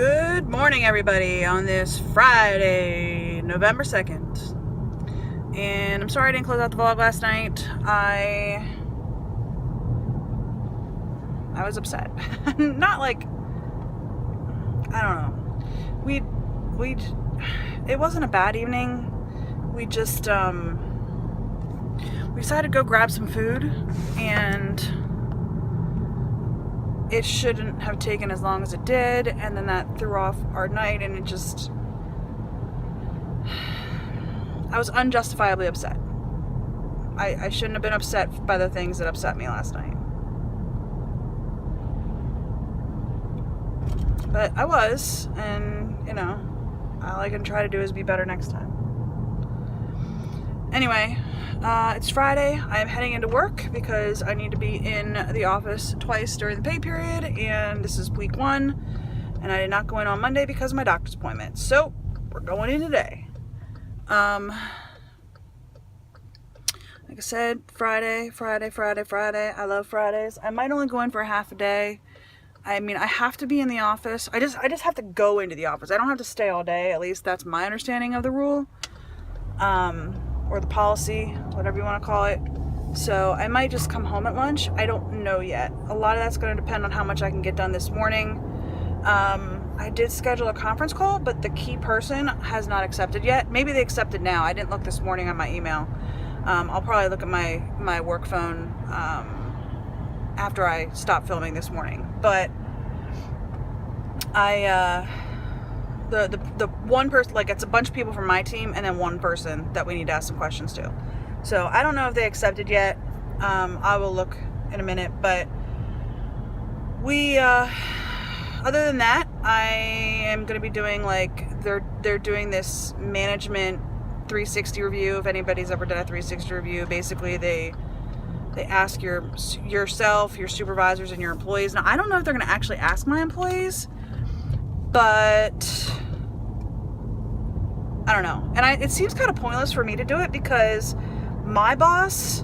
Good morning, everybody, on this Friday, November 2nd. And I'm sorry I didn't close out the vlog last night. I was upset. Not like, I don't know. It wasn't a bad evening. We just, we decided to go grab some food, and it shouldn't have taken as long as it did, and then that threw off our night, and I was unjustifiably upset. I shouldn't have been upset by the things that upset me last night. But I was, and, all I can try to do is be better next time. Anyway, it's Friday. I'm heading into work because I need to be in the office twice during the pay period, and this is week 1, and I did not go in on Monday because of my doctor's appointment. So, we're going in today. Like I said, Friday. I love Fridays. I might only go in for half a day. I mean, I have to be in the office. I just have to go into the office. I don't have to stay all day. At least that's my understanding of the rule. Or the policy, whatever you want to call it. So I might just come home at lunch. I don't know yet. A lot of that's going to depend on how much I can get done this morning. I did schedule a conference call, but the key person has not accepted yet. Maybe they accepted now. I didn't look this morning on my email. I'll probably look at my work phone after I stop filming this morning. But the one person, like, it's a bunch of people from my team and then one person that we need to ask some questions to. So I don't know if they accepted yet. I will look in a minute, but other than that, I am going to be doing, like, they're doing this management 360 review. If anybody's ever done a 360 review, basically they ask yourself, your supervisors, and your employees. Now, I don't know if they're going to actually ask my employees, but I don't know. And it seems kind of pointless for me to do it because my boss,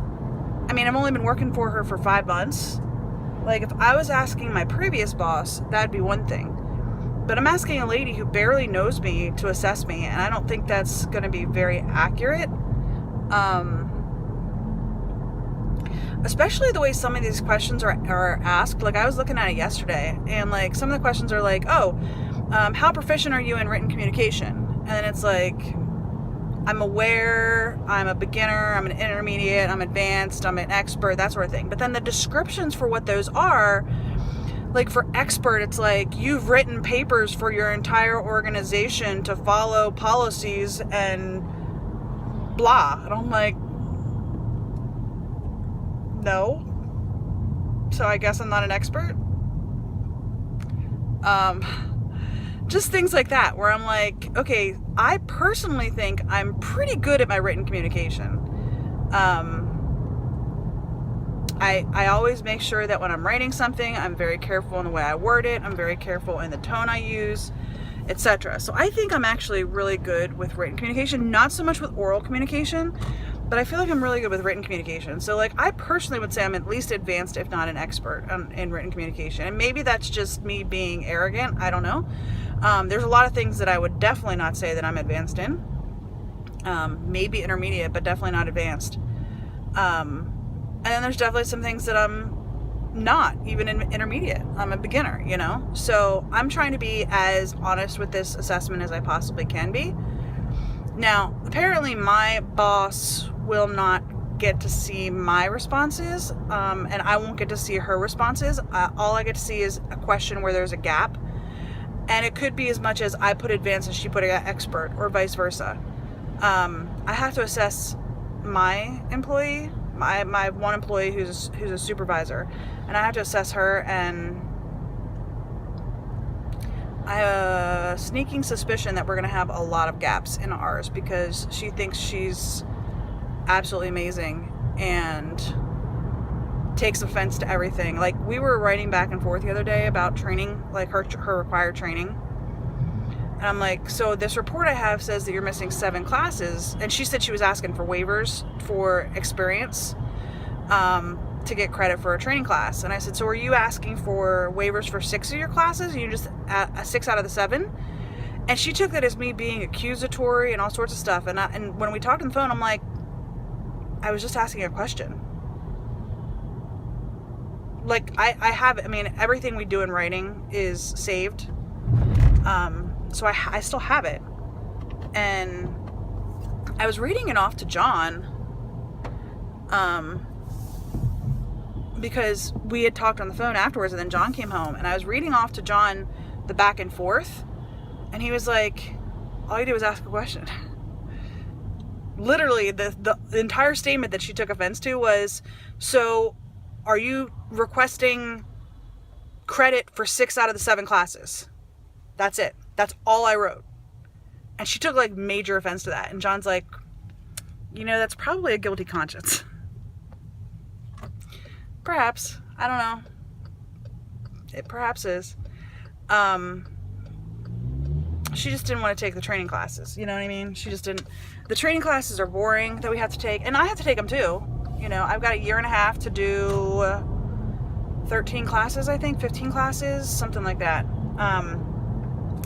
I mean, I've only been working for her for 5 months. Like, if I was asking my previous boss, that'd be one thing. But I'm asking a lady who barely knows me to assess me, and I don't think that's going to be very accurate. Especially the way some of these questions are asked. Like, I was looking at it yesterday, and, like, some of the questions are like, how proficient are you in written communication? And it's like, I'm aware, I'm a beginner, I'm an intermediate, I'm advanced, I'm an expert, that sort of thing. But then the descriptions for what those are, like, for expert, it's like, you've written papers for your entire organization to follow policies and blah. And I'm like, no. So I guess I'm not an expert. Just things like that, where I'm like, okay, I personally think I'm pretty good at my written communication. I always make sure that when I'm writing something, I'm very careful in the way I word it. I'm very careful in the tone I use, etc. So I think I'm actually really good with written communication, not so much with oral communication, but I feel like I'm really good with written communication. So, like, I personally would say I'm at least advanced, if not an expert in written communication. And maybe that's just me being arrogant. I don't know. There's a lot of things that I would definitely not say that I'm advanced in. Maybe intermediate, but definitely not advanced. And then there's definitely some things that I'm not even intermediate. I'm a beginner, So I'm trying to be as honest with this assessment as I possibly can be. Now, apparently my boss will not get to see my responses, and I won't get to see her responses. All I get to see is a question where there's a gap, and it could be as much as I put advanced and she put expert, or vice versa. I have to assess my employee, my one employee who's a supervisor, and I have to assess her, and I have a sneaking suspicion that we're going to have a lot of gaps in ours because she thinks she's absolutely amazing and takes offense to everything. Like, we were writing back and forth the other day about training, like her required training. And I'm like, so this report I have says that you're missing 7 classes. And she said she was asking for waivers for experience. to get credit for a training class. And I said, so are you asking for waivers for 6 of your classes? You just 6 out of the 7? And she took that as me being accusatory and all sorts of stuff. And when we talked on the phone, I'm like, I was just asking a question. Like, I have, I mean, everything we do in writing is saved. So I still have it. And I was reading it off to John, because we had talked on the phone afterwards, and then John came home, and I was reading off to John the back and forth, and he was like, all you did was ask a question. Literally, the entire statement that she took offense to was, so are you requesting credit for 6 out of the 7 classes? That's it. That's all I wrote. And she took like major offense to that. And John's like, you know, that's probably a guilty conscience. Perhaps. I don't know. It perhaps is. She just didn't want to take the training classes. You know what I mean? She just didn't. The training classes are boring that we have to take. And I have to take them too. You know, I've got a year and a half to do 13 classes, I think, 15 classes, something like that.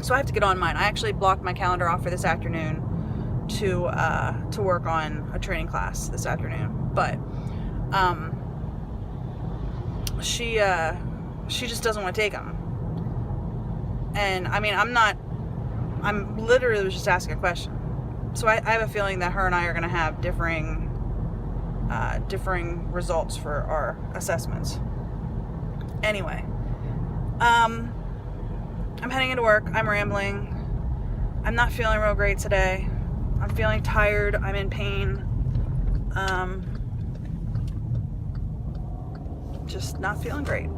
So I have to get on mine. I actually blocked my calendar off for this afternoon to work on a training class this afternoon. But she just doesn't want to take them. And I mean, I'm literally just asking a question. So I have a feeling that her and I are going to have differing results for our assessments. Anyway, I'm heading into work. I'm rambling. I'm not feeling real great today. I'm feeling tired. I'm in pain. Just not feeling great.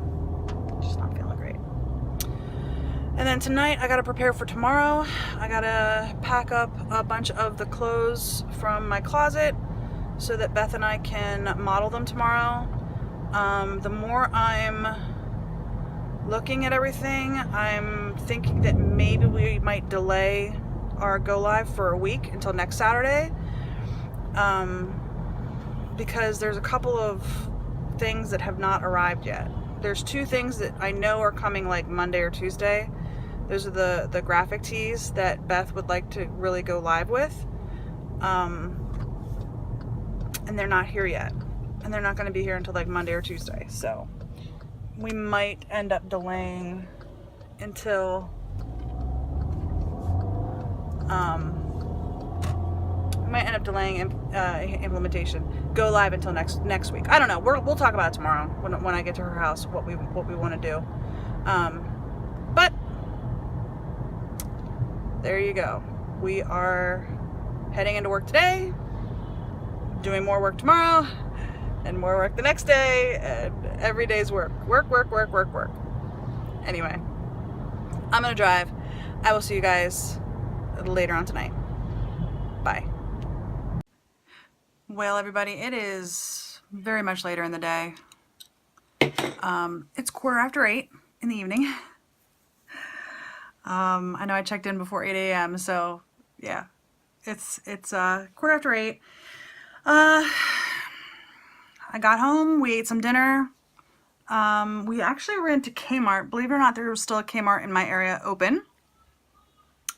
Just not feeling great. And then tonight, I gotta prepare for tomorrow. I gotta pack up a bunch of the clothes from my closet so that Beth and I can model them tomorrow. The more I'm looking at everything, I'm thinking that maybe we might delay our go live for a week until next Saturday, because there's a couple of things that have not arrived yet. There's 2 things that I know are coming like Monday or Tuesday. Those are the graphic tees that Beth would like to really go live with, and they're not here yet, and they're not going to be here until like Monday or Tuesday. So we might end up delaying until implementation, go live until next week. I don't know. We'll talk about it tomorrow when I get to her house, what we want to do. But there you go. We are heading into work today, doing more work tomorrow, and more work the next day, and every day's work. Work. Anyway, I'm gonna drive. I will see you guys later on tonight. Bye. Well, everybody, it is very much later in the day. It's 8:15 in the evening. I know I checked in before 8 a.m. So yeah, it's 8:15. I got home, we ate some dinner. We actually ran to Kmart. Believe it or not, there was still a Kmart in my area open.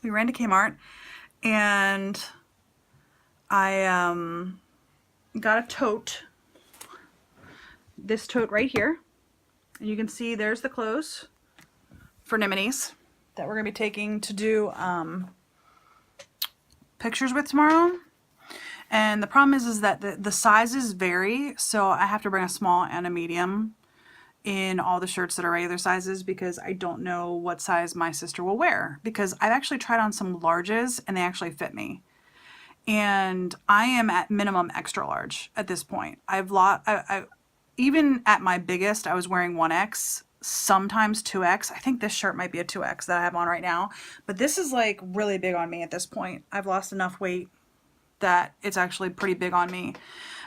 We ran to Kmart, and I got a tote. This tote right here. And you can see there's the clothes for Nimities that we're going to be taking to do pictures with tomorrow. And the problem is that the sizes vary, so I have to bring a small and a medium in all the shirts that are regular sizes, because I don't know what size my sister will wear, because I've actually tried on some larges and they actually fit me. And I am at minimum extra large at this point. Even at my biggest, I was wearing 1X, sometimes 2X. I think this shirt might be a 2X that I have on right now, but this is like really big on me at this point. I've lost enough weight that it's actually pretty big on me.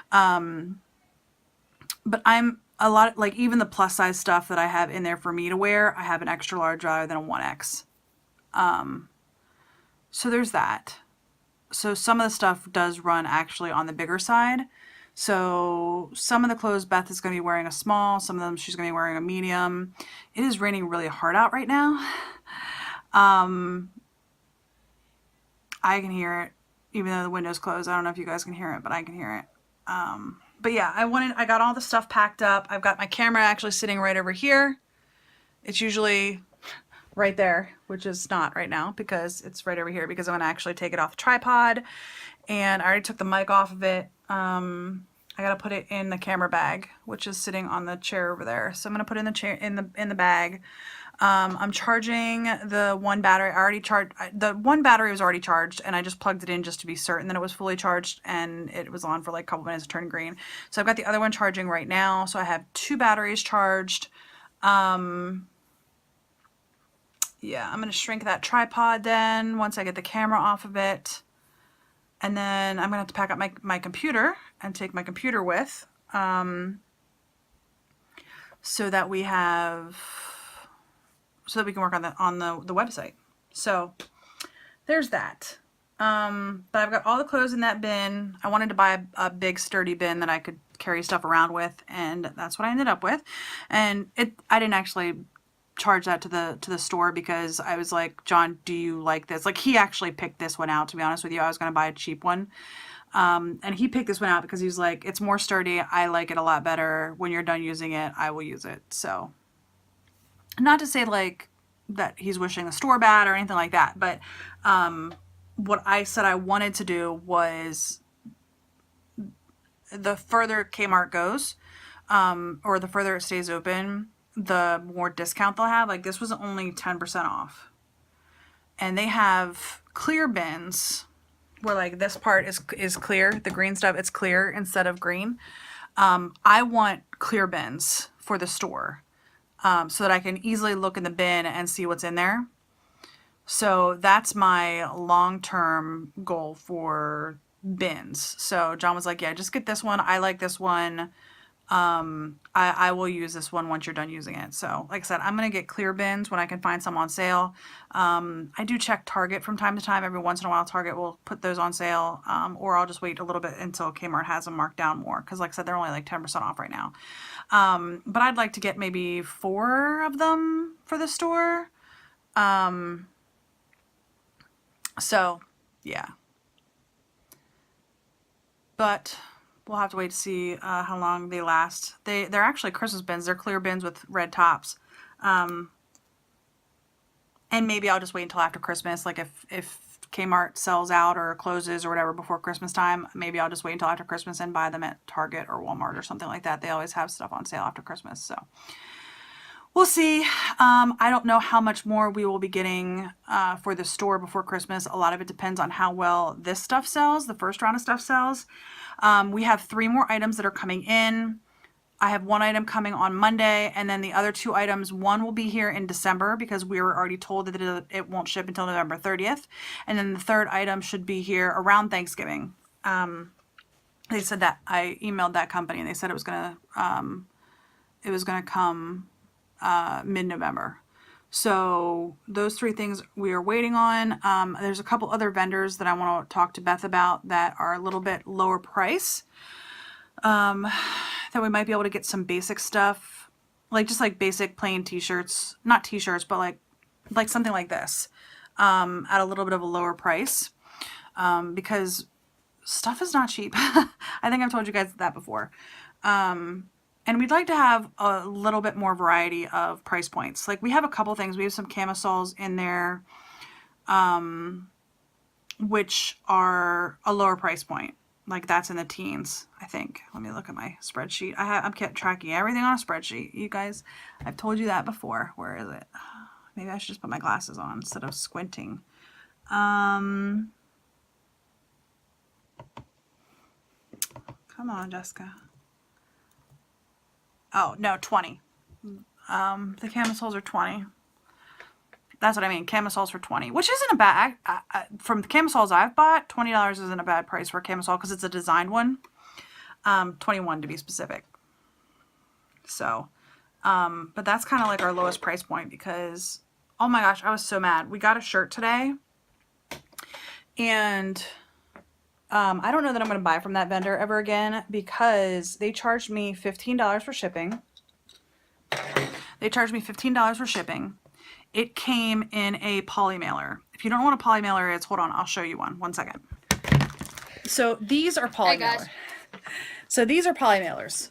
But I'm a lot, like even the plus size stuff that I have in there for me to wear, I have an extra large rather than a 1X. So there's that. So some of the stuff does run actually on the bigger side. So some of the clothes Beth is going to be wearing a small, some of them she's going to be wearing a medium. It is raining really hard out right now. I can hear it, even though the window's closed. I don't know if you guys can hear it, but I can hear it. But yeah, I got all the stuff packed up. I've got my camera actually sitting right over here. It's usually right there, which is not right now because it's right over here because I'm going to actually take it off the tripod, and I already took the mic off of it. I got to put it in the camera bag, which is sitting on the chair over there. So I'm going to put it in the chair, in the bag. I'm charging the one battery. I already charged, the one battery was already charged, and I just plugged it in just to be certain that it was fully charged, and it was on for like a couple minutes to turn green. So I've got the other one charging right now. So I have 2 batteries charged. Yeah, I'm going to shrink that tripod then once I get the camera off of it. And then I'm going to have to pack up my computer and take my computer with, so that we can work on the website. So there's that. But I've got all the clothes in that bin. I wanted to buy a big sturdy bin that I could carry stuff around with, and that's what I ended up with. And I didn't actually charge that to the store because I was like, John, do you like this? Like, he actually picked this one out, to be honest with you. I was going to buy a cheap one. And he picked this one out because he's like, it's more sturdy. I like it a lot better. When you're done using it, I will use it. So not to say like that he's wishing the store bad or anything like that, but what I said I wanted to do was, the further Kmart goes, or the further it stays open, the more discount they'll have. Like, this was only 10% off. And they have clear bins where like this part is clear, the green stuff, it's clear instead of green. I want clear bins for the store, so that I can easily look in the bin and see what's in there. So that's my long-term goal for bins. So John was like, yeah, just get this one. I like this one. I will use this one once you're done using it. So like I said, I'm going to get clear bins when I can find some on sale. I do check Target from time to time. Every once in a while, Target will put those on sale. Or I'll just wait a little bit until Kmart has them marked down more. Cause like I said, they're only like 10% off right now. But I'd like to get maybe 4 of them for the store. So yeah, but we'll have to wait to see how long they last. They're actually Christmas bins. They're clear bins with red tops. And maybe I'll just wait until after Christmas. Like if Kmart sells out or closes or whatever before Christmas time, maybe I'll just wait until after Christmas and buy them at Target or Walmart or something like that. They always have stuff on sale after Christmas. So we'll see. I don't know how much more we will be getting for the store before Christmas. A lot of it depends on how well this stuff sells, the first round of stuff sells. We have 3 more items that are coming in. I have 1 item coming on Monday, and then the other 2 items, one will be here in December because we were already told that it won't ship until November 30th. And then the 3rd item should be here around Thanksgiving. They said that, I emailed that company, and they said it was gonna come mid-November. So those 3 things we are waiting on. There's a couple other vendors that I want to talk to Beth about that are a little bit lower price. That we might be able to get some basic stuff, like just like basic plain t-shirts, not t-shirts, but like something like this, at a little bit of a lower price, because stuff is not cheap. I think I've told you guys that before. And we'd like to have a little bit more variety of price points. Like, we have a couple things. We have some camisoles in there, which are a lower price point. Like, that's in the teens, I think. Let me look at my spreadsheet. I'm kept tracking everything on a spreadsheet. You guys, I've told you that before. Where is it? Maybe I should just put my glasses on instead of squinting. Come on, Jessica. Oh, no, 20. The camisoles are 20. That's what I mean. Camisoles for 20, which isn't a bad, from the camisoles I've bought, $20 isn't a bad price for a camisole because it's a designed one. 21 to be specific. So, but that's kind of like our lowest price point because, oh my gosh, I was so mad. We got a shirt today and I don't know that I'm going to buy from that vendor ever again because they charged me $15 for shipping. They charged me $15 for shipping. It came in a poly mailer. If you don't know what a poly mailer is, hold on, I'll show you one. 1 second. So these are poly mailers. So these are poly mailers.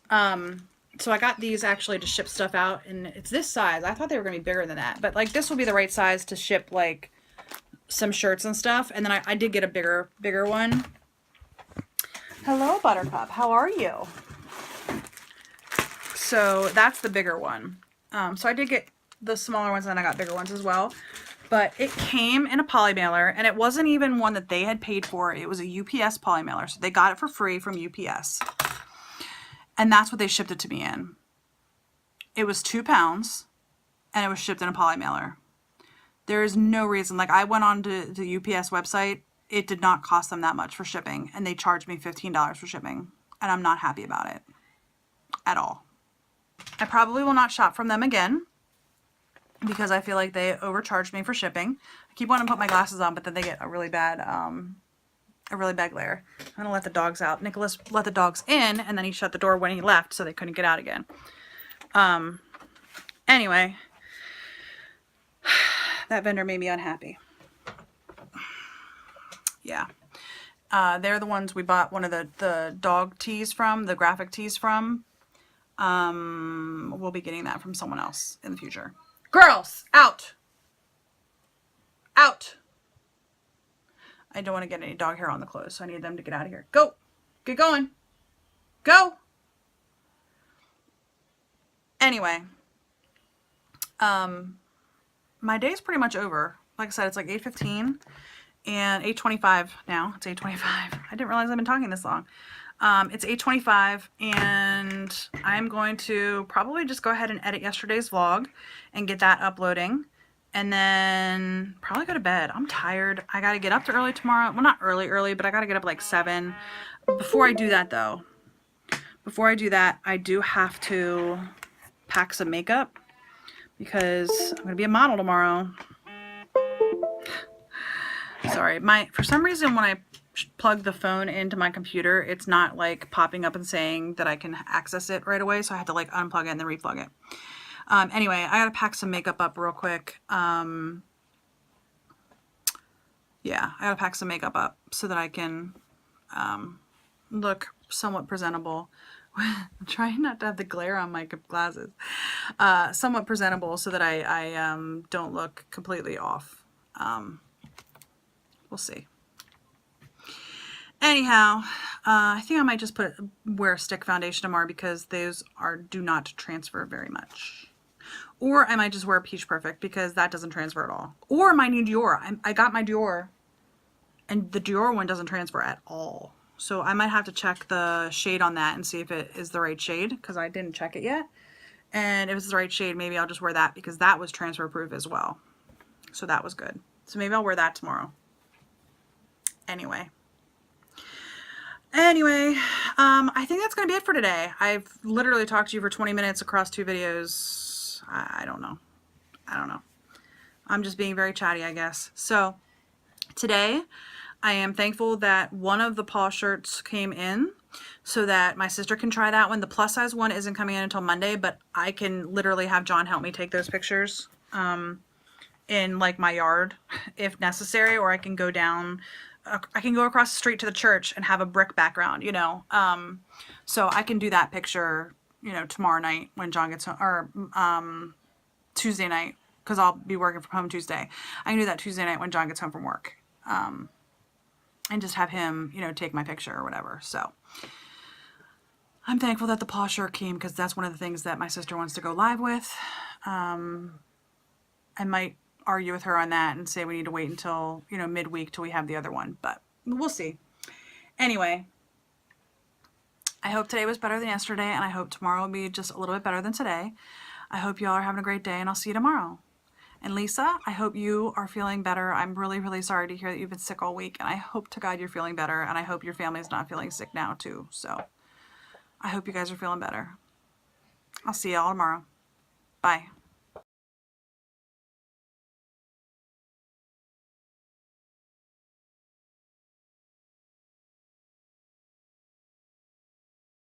So I got these actually to ship stuff out, and it's this size. I thought they were going to be bigger than that, but like this will be the right size to ship like some shirts and stuff. And then I did get a bigger one. Hello, Buttercup. How are you? So that's the bigger one. So I did get the smaller ones, and then I got bigger ones as well. But it came in a poly mailer, and it wasn't even one that they had paid for. It was a UPS poly mailer. So they got it for free from UPS. And that's what they shipped it to me in. It was 2 pounds, and it was shipped in a poly mailer. There is no reason. Like, I went on to the UPS website. It did not cost them that much for shipping, and they charged me $15 for shipping. And I'm not happy about it at all. I probably will not shop from them again because I feel like they overcharged me for shipping. I keep wanting to put my glasses on, but then they get a really bad glare. I'm gonna let the dogs out. Nicholas let the dogs in, and then he shut the door when he left, so they couldn't get out again. Anyway, that vendor made me unhappy. Yeah. They're the ones we bought one of the dog tees from, the graphic tees from. We'll be getting that from someone else in the future. Girls, out! Out! I don't want to get any dog hair on the clothes, so I need them to get out of here. Go! Get going! Go! Anyway, my day's pretty much over. Like I said, it's like 8:15 and 8:25 now. It's 8:25. I didn't realize I've been talking this long. It's 8:25, and I'm going to probably just go ahead and edit yesterday's vlog and get that uploading, and then probably go to bed. I'm tired. I got to get up early tomorrow. Well, not early, but I got to get up like 7. Before I do that, though, I do have to pack some makeup because I'm going to be a model tomorrow. Sorry, for some reason when I plug the phone into my computer, it's not like popping up and saying that I can access it right away, so I have to like unplug it and then replug it. Anyway, I gotta pack some makeup up real quick. Yeah, I gotta pack some makeup up so that I can look somewhat presentable. I'm trying not to have the glare on my glasses. Somewhat presentable so that I don't look completely off. We'll see. Anyhow, I think I might just wear a stick foundation tomorrow because those do not transfer very much. Or I might just wear a Peach Perfect because that doesn't transfer at all. Or my new Dior. I got my Dior, and the Dior one doesn't transfer at all. So I might have to check the shade on that and see if it is the right shade because I didn't check it yet. And if it's the right shade, maybe I'll just wear that because that was transfer proof as well. So that was good. So maybe I'll wear that tomorrow. Anyway, I think that's going to be it for today. I've literally talked to you for 20 minutes across 2 videos. I don't know. I'm just being very chatty, I guess. So today I am thankful that one of the paw shirts came in so that my sister can try that one. The plus size one isn't coming in until Monday, but I can literally have John help me take those pictures in like my yard if necessary, or I can go down I can go across the street to the church and have a brick background, you know. So I can do that picture, you know, tomorrow night when John gets home, or Tuesday night, because I'll be working from home Tuesday. I can do that Tuesday night when John gets home from work, and just have him, you know, take my picture or whatever. So I'm thankful that the paw shirt came because that's one of the things that my sister wants to go live with. I might argue with her on that and say we need to wait until, you know, midweek till we have the other one, but we'll see. Anyway, I hope today was better than yesterday, and I hope tomorrow will be just a little bit better than today. I hope y'all are having a great day, and I'll see you tomorrow. And Lisa, I hope you are feeling better. I'm really, really sorry to hear that you've been sick all week, and I hope to God you're feeling better, and I hope your family's not feeling sick now too. So I hope you guys are feeling better. I'll see y'all tomorrow. Bye.